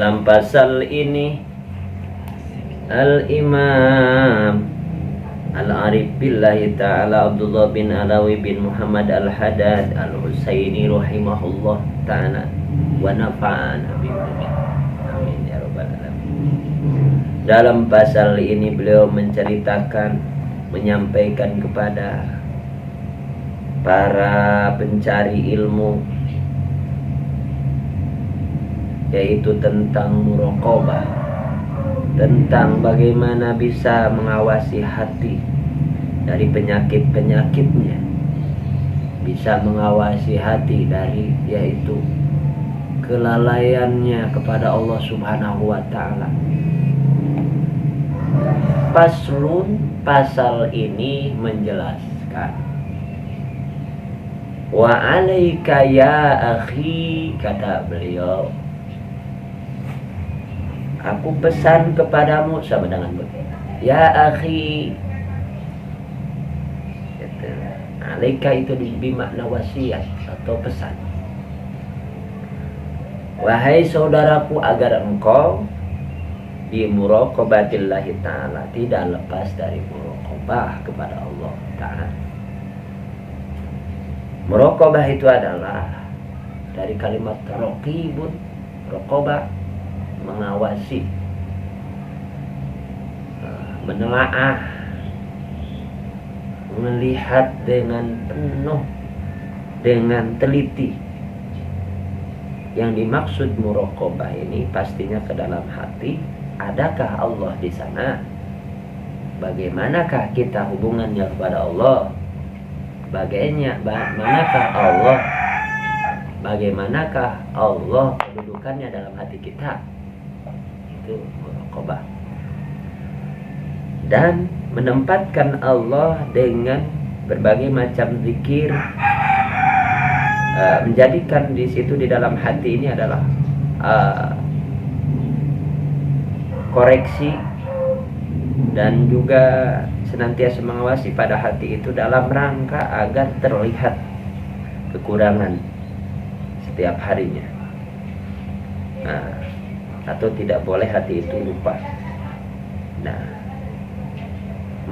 Dalam pasal ini Al-Imam Al-Arif Billahi Ta'ala Abdullah bin Alawi bin Muhammad Al-Haddad Al-Husaini rahimahullah ta'ala wa nafa'ana bihi. Amin ya rabbal alamin. Dalam pasal ini beliau menceritakan, menyampaikan kepada para pencari ilmu, yaitu tentang muraqabah, tentang bagaimana bisa mengawasi hati dari penyakit-penyakitnya, bisa mengawasi hati dari yaitu kelalaiannya kepada Allah Subhanahu wa ta'ala. Pasal ini menjelaskan, wa alaika ya akhi, kata beliau, aku pesan kepadamu sama dengan begini, ya akhi. Alaika itu bermakna wasiat atau pesan. Wahai saudaraku, agar engkau di muraqabatillahi ta'ala, tidak lepas dari muraqabah kepada Allah ta'ala. Muraqabah itu adalah dari kalimat raqibun, raqabah, mengawasi, menelaah, melihat dengan penuh, dengan teliti. Yang dimaksud muraqabah ini pastinya ke dalam hati. Adakah Allah di sana? Bagaimanakah kita hubungannya kepada Allah? Bagaimanakah Allah? Bagaimanakah Allah kedudukannya dalam hati kita? Itu muraqabah. Dan menempatkan Allah dengan berbagai macam zikir, menjadikan di situ di dalam hati ini adalah koreksi, dan juga senantiasa mengawasi pada hati itu dalam rangka agar terlihat kekurangan setiap harinya. Atau tidak boleh hati itu lupa. Nah,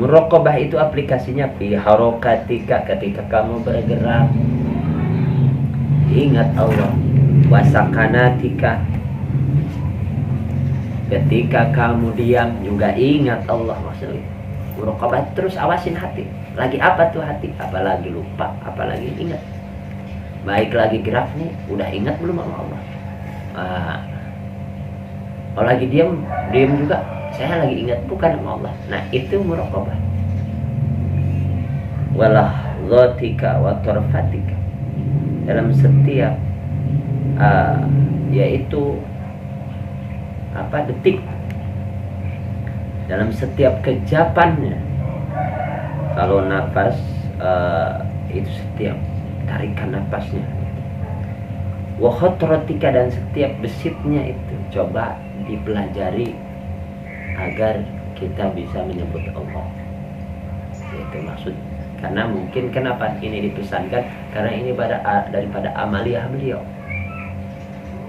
muraqabah itu aplikasinya fi harokatika, ketika kamu bergerak ingat Allah, wasakanatika, ketika kamu diam juga ingat Allah. Maksudnya muraqabah terus awasin hati, lagi apa tuh hati, apalagi lupa, apalagi ingat, baik lagi geraknya udah ingat belum sama Allah. Kalau lagi diam juga saya lagi ingat bukan sama Allah. Nah, itu muraqabah. Walahzatika wa tarfatika, dalam setiap yaitu detik, dalam setiap kejapannya. Kalau nafas itu setiap tarikan nafasnya. Wa khatratika, dan setiap desitnya itu coba dipelajari agar kita bisa menyebut Allah. Itu maksud. Karena mungkin kenapa ini dipesankan, karena ini daripada amaliyah beliau,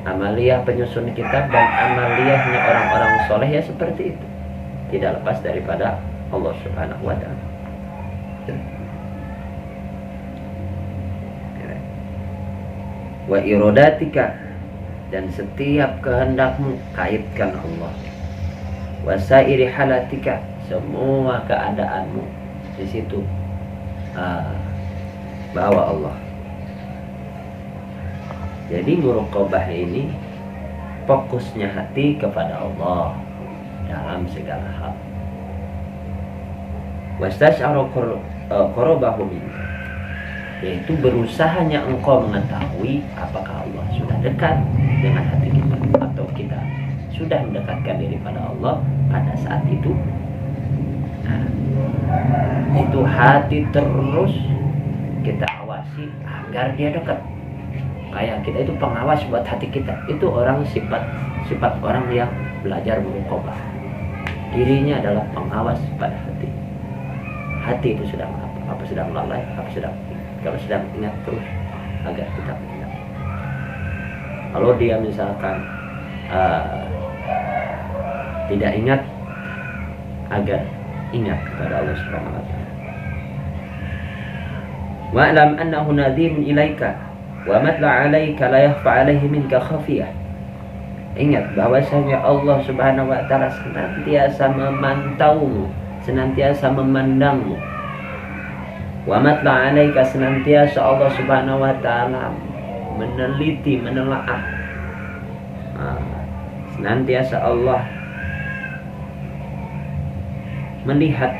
amaliyah penyusun kitab dan amaliyahnya orang-orang soleh ya seperti itu, tidak lepas daripada Allah Subhanahu wa ta'ala. Wa iradatika, dan setiap kehendakmu kaitkan Allah. Wa sairi halatika, semua keadaanmu di situ bawa Allah. Jadi muraqabah ini fokusnya hati kepada Allah dalam segala hal. Wastash'aru qurbahu minka, yaitu berusahanya engkau mengetahui apakah Allah sudah dekat dengan hati kita, atau kita sudah mendekatkan diri pada Allah pada saat itu. Itu hati terus kita awasi agar dia dekat. Kayak kita itu pengawas buat hati kita. Itu orang sifat orang yang belajar muraqabah. Dirinya adalah pengawas pada hati. Hati itu sedang apa sedang lalai, kalau sedang ingat terus agar kita ingat. Kalau dia misalkan tidak ingat agar ingat kepada Allah Subhanahu wa taala. Wa'lam annahu nadhirun ilaika wa matla 'alaika la yakhfa 'alaihi minka khafiyah. Ingat bahwasanya Allah Subhanahu wa taala senantiasa memantaumu, senantiasa memandangmu. Wa matla 'alaika, senantiasa Allah Subhanahu wa taala meneliti, menelaah. Senantiasa Allah melihat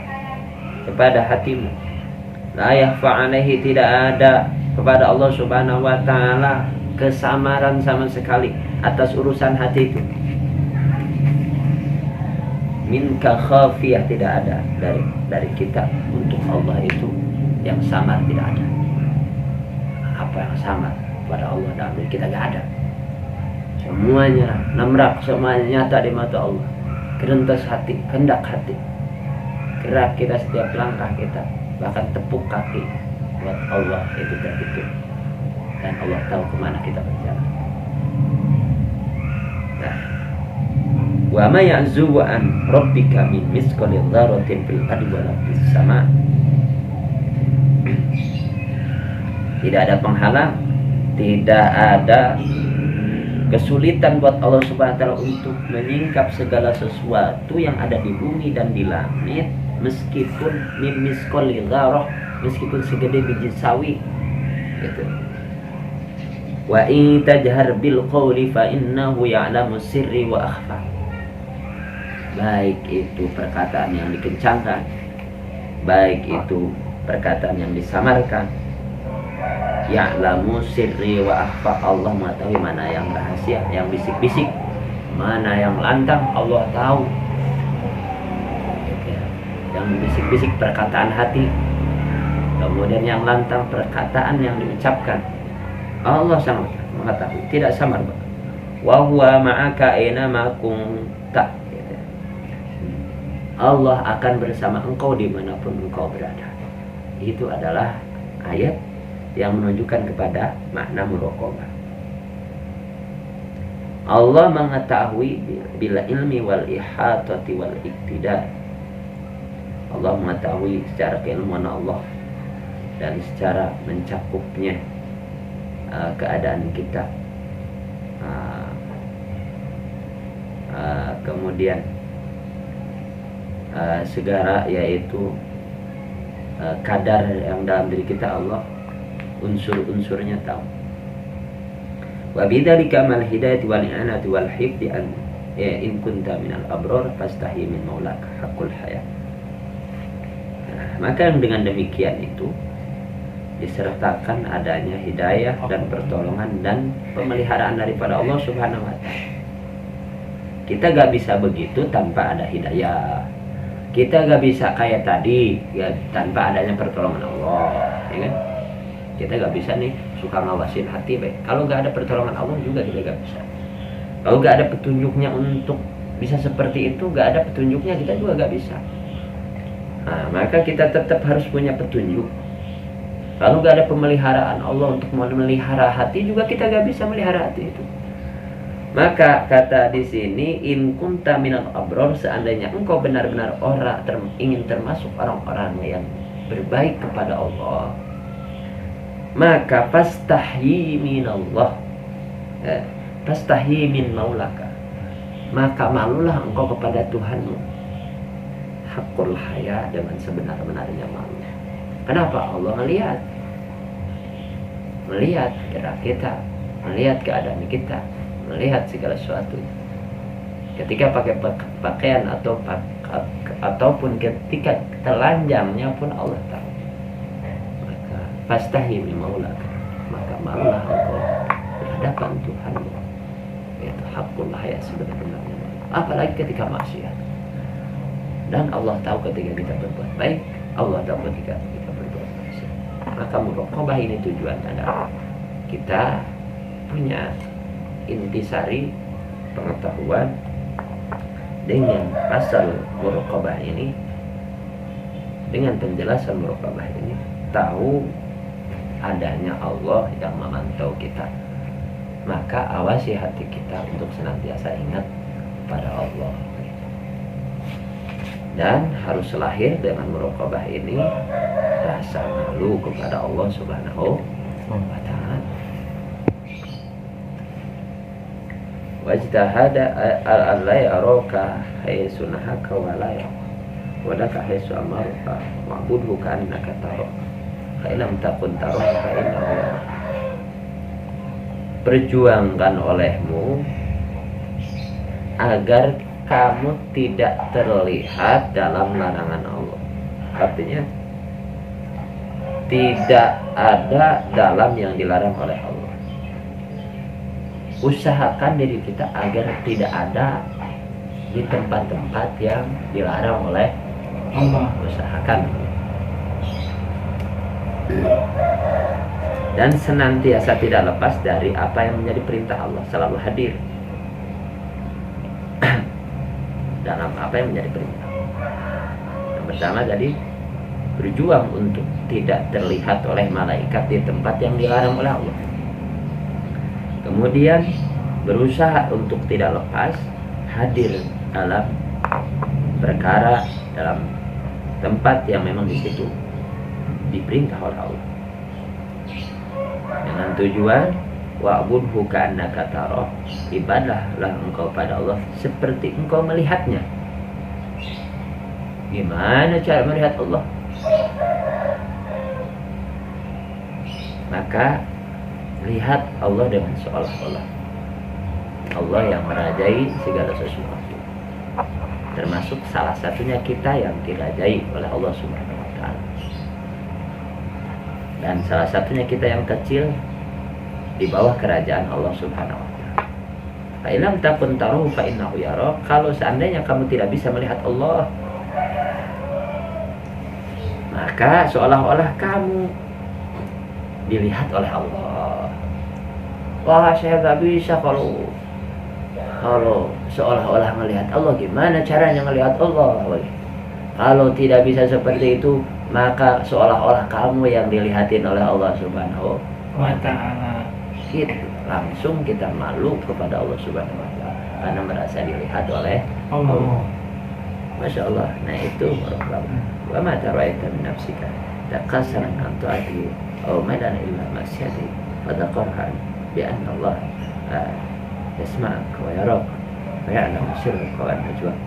kepada hatimu. La yakhfa 'alaihi, tidak ada kepada Allah Subhanahu wa taala kesamaran sama sekali atas urusan hati itu. Minka khafiyah, tidak ada dari kita untuk Allah itu yang samar, tidak ada. Apa yang samar pada Allah dalam diri kita gak ada. Semuanya namrak, semuanya nyata di mata Allah. Kerentas hati, kehendak hati, gerak kita, setiap langkah kita, bahkan tepuk kaki buat Allah itu terhitung, dan Allah tahu kemana kita berjalan. Nah, wa ma ya'zubu an rabbika min misqali dzarratin fil ardi wa fis sama'. Tidak ada penghalang, tidak ada kesulitan buat Allah Subhanahu wa taala untuk menyingkap segala sesuatu yang ada di bumi dan di langit, meskipun min misqali dzarrah, meskipun segede biji sawi gitu. Wa in tajhar bil qawli fa innahu ya'lamu sirri wa akhfa. Baik itu perkataan yang dikencangkan, baik itu perkataan yang disamarkan, ya'lamu sirri wa akhfa, Allah mengetahui mana yang rahasia, yang bisik-bisik, mana yang lantang, Allah tahu. Yang bisik-bisik perkataan hati, kemudian yang lantang perkataan yang diucapkan, Allah sangat mengetahui, tidak samar. Wa huwa ma'aka aina ma kunta. Allah akan bersama engkau dimanapun engkau berada. Itu adalah ayat yang menunjukkan kepada makna muraqabah. Allah mengetahui bila ilmi wal ihatati wal iktida. Allah mengetahui secara keilmuan Allah dan secara mencakupnya keadaan kita. Kemudian segala yaitu kadar yang dalam diri kita, Allah unsur-unsurnya tahu. Wa bidzalika mal hidayati wal i'anati wal hifdi an in kunta minal abrar fastahi min maulaka haqqul hayat. Maka dengan demikian itu disertakan adanya hidayah dan pertolongan dan pemeliharaan daripada Allah Subhanahu wa taala. Kita gak bisa begitu tanpa ada hidayah. Kita gak bisa kayak tadi ya, tanpa adanya pertolongan Allah, ya kan? Kita gak bisa nih suka ngawasin hati baik. Kalau gak ada pertolongan Allah juga kita gak bisa. Kalau gak ada petunjuknya untuk bisa seperti itu, gak ada petunjuknya kita juga gak bisa. Nah, maka kita tetap harus punya petunjuk. Kalau gak ada pemeliharaan Allah untuk memelihara hati, juga kita gak bisa melihara hati itu. Maka kata di sini, in kunta minal abrar, seandainya engkau benar-benar ingin termasuk orang-orang yang berbaik kepada Allah, maka fastahyi minallah, fastahyi min maulaka, maka malulah engkau kepada Tuhanmu, haqqul haya, dengan sebenar-benarnya malu. Kenapa? Allah melihat gerak kita, melihat keadaan kita, melihat segala sesuatu. Ketika pakai pakaian ataupun ketika telanjangnya pun Allah tahu. Maka fastahi min maulaka, maka malulah engkau di hadapan Tuhanmu. Itu haqqul haya, sebenar-benarnya malu. Apalagi ketika maksiat. Dan Allah tahu ketika kita berbuat baik, Allah tahu ketika kita berbuat maksiat. Maka muraqabah ini tujuannya adalah kita punya intisari pengetahuan dengan pasal muraqabah ini, dengan penjelasan muraqabah ini, tahu adanya Allah yang memantau kita. Maka awasi hati kita untuk senantiasa ingat pada Allah. Dan harus lahir dengan muraqabah ini rasa malu kepada Allah Subhanahu wa ta'ala. Wajtahada alla yaraka haitsu nahaka wa la wadaka haitsu amarka wa'budhu ka'annaka tara fa in lam takun tara fa innahu yarak. Perjuangkan olehmu agar kamu tidak terlihat dalam larangan Allah. Artinya tidak ada dalam yang dilarang oleh Allah. Usahakan diri kita agar tidak ada di tempat-tempat yang dilarang oleh Allah. Usahakan. Dan senantiasa tidak lepas dari apa yang menjadi perintah Allah, selalu hadir dalam apa yang menjadi perintah. Yang pertama tadi, berjuang untuk tidak terlihat oleh malaikat di tempat yang dilarang oleh Allah. Kemudian berusaha untuk tidak lepas hadir dalam perkara, dalam tempat yang memang di situ diperintah oleh Allah, dengan tujuan wa'budhu ka'annaka tara, ibadahlah engkau pada Allah seperti engkau melihatnya. Gimana cara melihat Allah? Maka lihat Allah dengan seolah-olah Allah yang merajai segala sesuatu, termasuk salah satunya kita yang dirajai oleh Allah Subhanahu wa ta'ala. Dan salah satunya kita yang kecil di bawah kerajaan Allah Subhanahu wa ta'ala. Fa in lam takun tarahu fa innahu yarak. Kalau seandainya kamu tidak bisa melihat Allah, maka seolah-olah kamu dilihat oleh Allah. Wah, saya gak bisa kalau seolah-olah melihat Allah. Gimana caranya melihat Allah? Kalau tidak bisa seperti itu, maka seolah-olah kamu yang dilihatin oleh Allah Subhanahu wa ta'ala. Gitu. Langsung kita malu kepada Allah Subhanahu wa ta'ala karena merasa dilihat oleh Allah. Masya Allah. Nah itu muraqabah. Wa ma tara'aita min nafsika taqasaran an ta'ati aw madan illa masyati fadaqarhan bi anna Allah yasma'aka wa yaraka wa ya'lamu sirraka wa najwaka.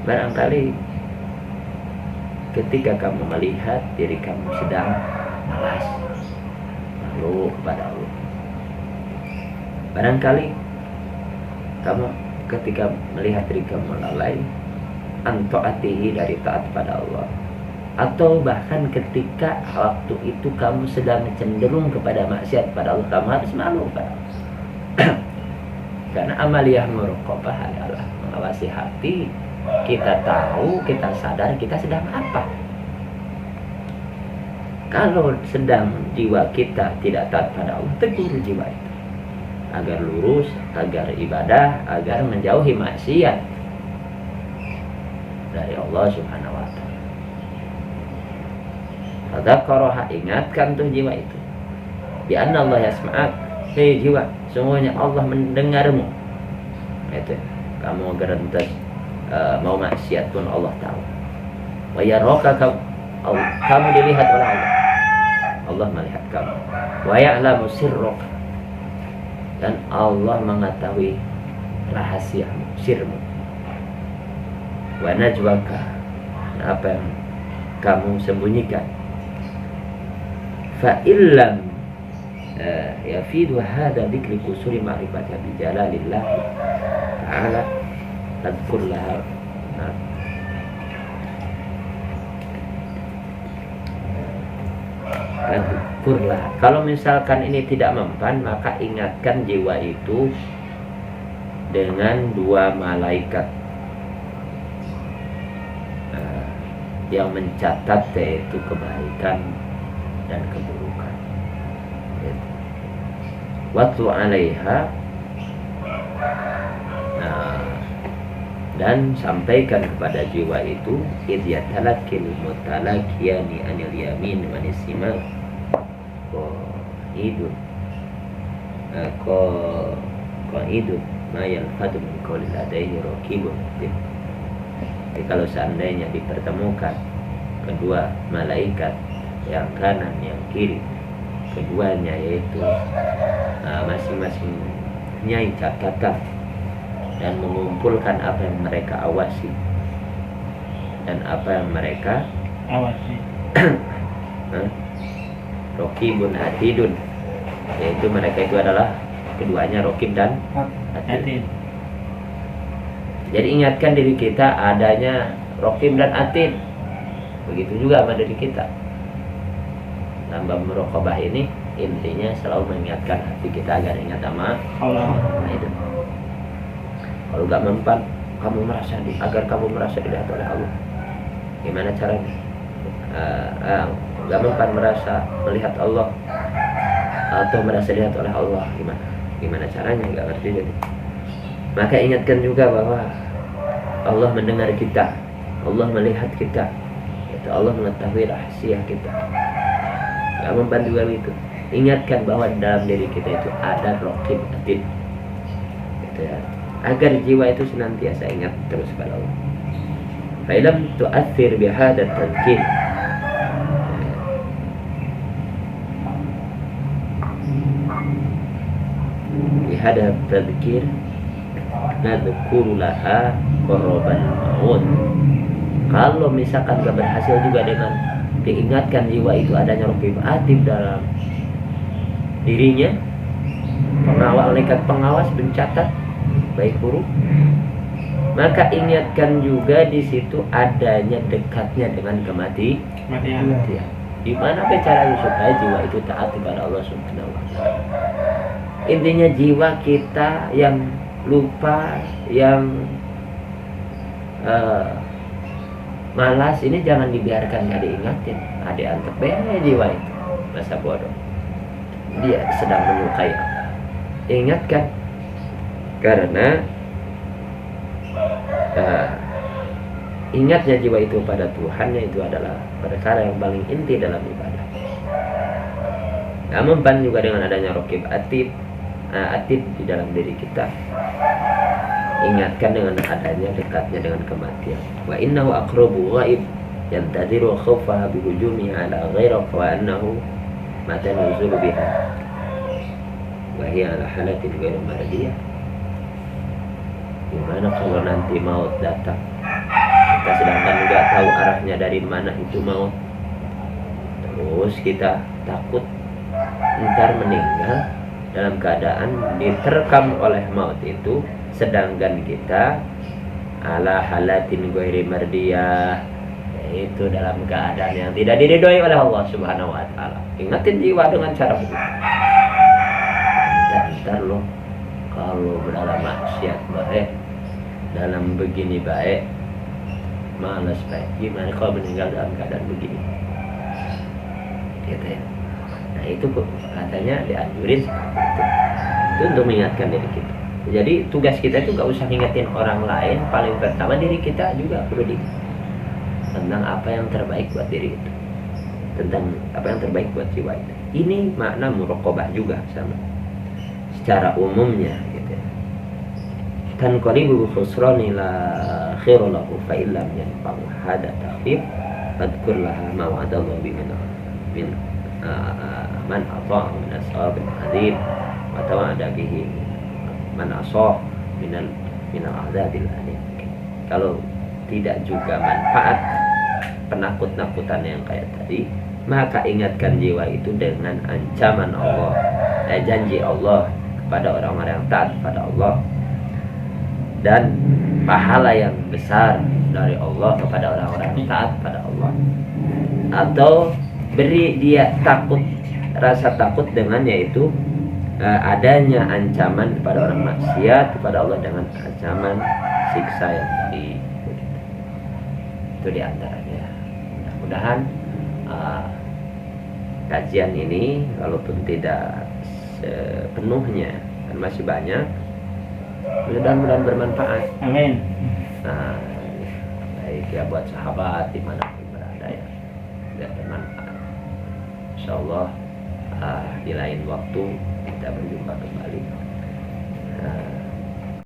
Barangkali ketika kamu melihat diri kamu sedang malas, malu kepada Allah. Barangkali kamu ketika melihat diri kamu lalai antoatihi, dari taat pada Allah, atau bahkan ketika waktu itu kamu sedang cenderung kepada maksiat pada Allah, kamu harus malu kepada Allah. Karena amaliyah muraqabah adalah mengawasi hati. Kita tahu, kita sadar kita sedang apa. Kalau sedang jiwa kita tidak taat pada Allah, tegur jiwa itu agar lurus, agar ibadah, agar menjauhi maksiat dari Allah Subhanahu wa ta'ala. Fadzakaraha, ingatkan tuh jiwa itu. Bi anna Allah yasma'ak, hei jiwa, semuanya Allah mendengarmu. Itu kamu gerentas mau maksiat pun Allah tahu. Wa yaraka, kamu dilihat oleh Allah. Allah melihat kamu. Wa ya'lamu sirraka, dan Allah mengetahui rahasiamu, sirmu. Wa najwaka, apa yang kamu sembunyikan. Fa illam yafidu hadha dzikri kusuri ma'rifati bi jalalillah ta'ala tadkur laha. Tadkurlah. Kalau misalkan ini tidak mempan, maka ingatkan jiwa itu dengan dua malaikat yang mencatat, yaitu kebaikan dan keburukan. Watlu 'alaiha, dan sampaikan kepada jiwa itu idh yatalakil mutalakiyani anil yamin wa nisima qaidun ma yalfadu min qawli ladaihi raqibun. Jadi kalau seandainya dipertemukan kedua malaikat yang kanan yang kiri, keduanya yaitu masing-masing nyai catatan dan mengumpulkan apa yang mereka awasi dan apa yang mereka awasi. Rokibun atidun, yaitu mereka itu adalah keduanya rokib dan atid. Jadi ingatkan diri kita adanya rokib dan atid. Begitu juga sama diri kita. Dalam bab muraqabah ini intinya selalu mengingatkan hati kita agar ingat sama Allah. Nah, itu. Kalau gak mempan, agar kamu merasa dilihat oleh Allah. Gimana caranya? Gak mempan melihat Allah atau merasa dilihat oleh Allah, gimana caranya? Gak ngerti jadi. Maka ingatkan juga bahwa Allah mendengar kita, Allah melihat kita, itu Allah mengetahui rahasia kita. Gak mempan juga itu. Ingatkan bahwa dalam diri kita itu ada raqib atid, gitu ya. Agar jiwa itu senantiasa ingat terus pada Allah. Fa'ilam tu'athir bihada tadhkir, bihada tadhkir nadhkuru laha qurban maut. Kalau misalkan gak berhasil juga dengan diingatkan jiwa itu adanya raqib atid dalam dirinya, malaikat pengawas mencatat baik buruk, maka ingatkan juga di situ adanya dekatnya dengan kematian. Gimana cara supaya jiwa itu taat kepada Allah Subhanahu wa Ta'ala? Intinya jiwa kita yang lupa, yang malas ini jangan dibiarkan nggak diingatin. Ada antep jiwa itu masa bodoh. Dia sedang menyukai apa? Ingatkan. Karena ingatnya jiwa itu pada Tuhannya itu adalah perkara yang paling inti dalam ibadah. Namun pan juga dengan adanya raqib atid di dalam diri kita. Ingatkan dengan adanya dekatnya dengan kematian. Wa innahu aqrabu ghaib yantadiru khawfa bihujumi ala ghairah wa annahu mata nuzul biha wa hiya ala halatin ghairu mardiyah. Gimana kalau nanti maut datang, kita sedangkan nggak tahu arahnya dari mana itu maut, terus kita takut ntar meninggal dalam keadaan diterkam oleh maut itu, sedangkan kita ala halatin ghairi mardiyah, yaitu dalam keadaan yang tidak diridhoi oleh Allah Subhanahu wa Ta'ala. Ingatin jiwa dengan cara begitu. Ntar loh, kalau dalam maksiat baik, dalam begini baik, malas baik, gimana kalau meninggal dalam keadaan begini, gitu ya. Nah itu katanya dianjurin seperti itu untuk mengingatkan diri kita. Jadi tugas kita itu gak usah ngingetin orang lain, paling pertama diri kita juga perlu diingat tentang apa yang terbaik buat diri itu, tentang apa yang terbaik buat jiwa itu. Ini makna muraqabah juga sama secara umumnya, gitu ya. Tanqalibu khusrani la khairu lahu fa illam yanfa'u hada takhfif fadhkur laha ma wa'adallahu min man ata'a min ashabil hadid wa tawa'ada bihi man asah min al-a'dadil alim. Kalau tidak juga manfaat penakut-nakutan yang kayak tadi, maka ingatkan jiwa itu dengan ancaman Allah, janji Allah kepada orang-orang yang taat pada Allah, dan pahala yang besar dari Allah kepada orang-orang yang taat pada Allah. Atau beri dia rasa takut dengan yaitu adanya ancaman kepada orang maksiat kepada Allah dengan ancaman siksa yang tadi. Itu diantaranya. Mudah-mudahan kajian ini walaupun tidak sepenuhnya dan masih banyak, mudah-mudahan bermanfaat. Amin. Nah, baik ya buat sahabat dimanapun berada ya, biar bermanfaat. Insyaallah di lain waktu kita berjumpa kembali.